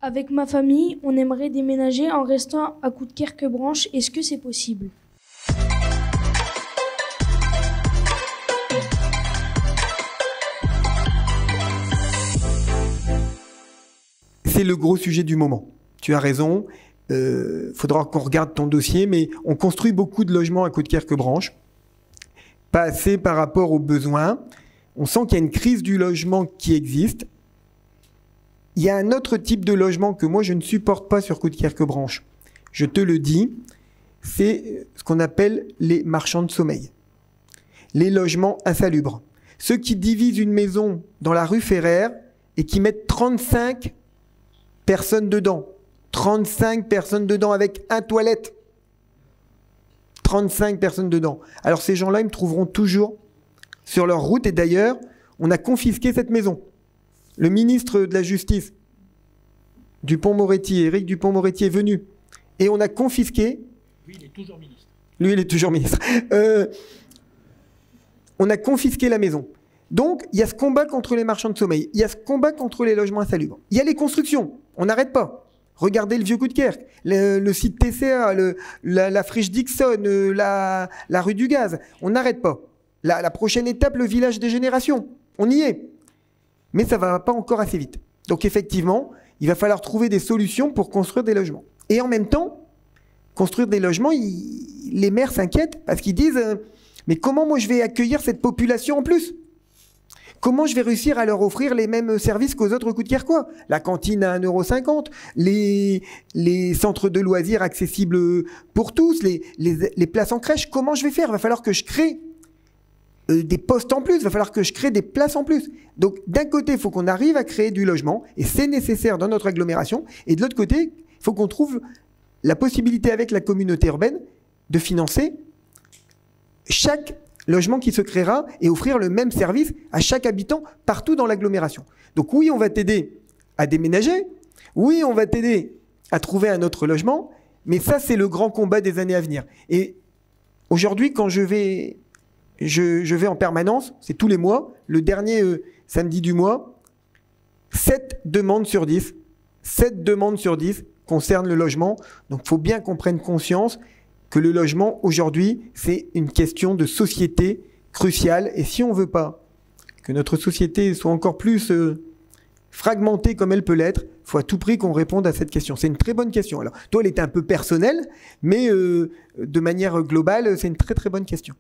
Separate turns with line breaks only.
Avec ma famille, on aimerait déménager en restant à Coudekerque-Branche. Est-ce que c'est possible?
C'est le gros sujet du moment. Tu as raison. Faudra qu'on regarde ton dossier, mais on construit beaucoup de logements à Coudekerque-Branche. Pas assez par rapport aux besoins. On sent qu'il y a une crise du logement qui existe. Il y a un autre type de logement que moi je ne supporte pas sur Coudekerque-Branche. Je te le dis, c'est ce qu'on appelle les marchands de sommeil. Les logements insalubres. Ceux qui divisent une maison dans la rue Ferrer et qui mettent 35 personnes dedans. 35 personnes dedans avec un toilette. 35 personnes dedans. Alors ces gens-là, ils me trouveront toujours sur leur route. Et d'ailleurs, on a confisqué cette maison. Le ministre de la Justice, Dupond-Moretti, Éric Dupond-Moretti est venu. Et on a confisqué...
Lui, il est toujours ministre.
Lui, il est toujours ministre. On a confisqué la maison. Donc, il y a ce combat contre les marchands de sommeil. Il y a ce combat contre les logements insalubres. Il y a les constructions. On n'arrête pas. Regardez le Vieux-Coudekerque, le site TCA, la friche Dixon, la rue du Gaz. On n'arrête pas. La prochaine étape, le village des générations. On y est. Mais ça ne va pas encore assez vite. Donc effectivement, il va falloir trouver des solutions pour construire des logements. Et en même temps, construire des logements, les maires s'inquiètent parce qu'ils disent mais comment moi je vais accueillir cette population en plus ? Comment je vais réussir à leur offrir les mêmes services qu'aux autres Coudekerquois ? La cantine à 1,50 €, les centres de loisirs accessibles pour tous, les places en crèche, comment je vais faire ? Il va falloir que je crée des postes en plus, il va falloir que je crée des places en plus. Donc d'un côté, il faut qu'on arrive à créer du logement, et c'est nécessaire dans notre agglomération, et de l'autre côté, il faut qu'on trouve la possibilité avec la communauté urbaine de financer chaque logement qui se créera et offrir le même service à chaque habitant partout dans l'agglomération. Donc oui, on va t'aider à déménager, oui, on va t'aider à trouver un autre logement, mais ça, c'est le grand combat des années à venir. Et aujourd'hui, quand je vais en permanence, c'est tous les mois, le dernier samedi du mois, 7 demandes sur 10 concernent le logement. Donc il faut bien qu'on prenne conscience que le logement, aujourd'hui, c'est une question de société cruciale. Et si on ne veut pas que notre société soit encore plus fragmentée comme elle peut l'être, il faut à tout prix qu'on réponde à cette question. C'est une très bonne question. Alors, toi, elle était un peu personnelle, mais de manière globale, c'est une très très bonne question.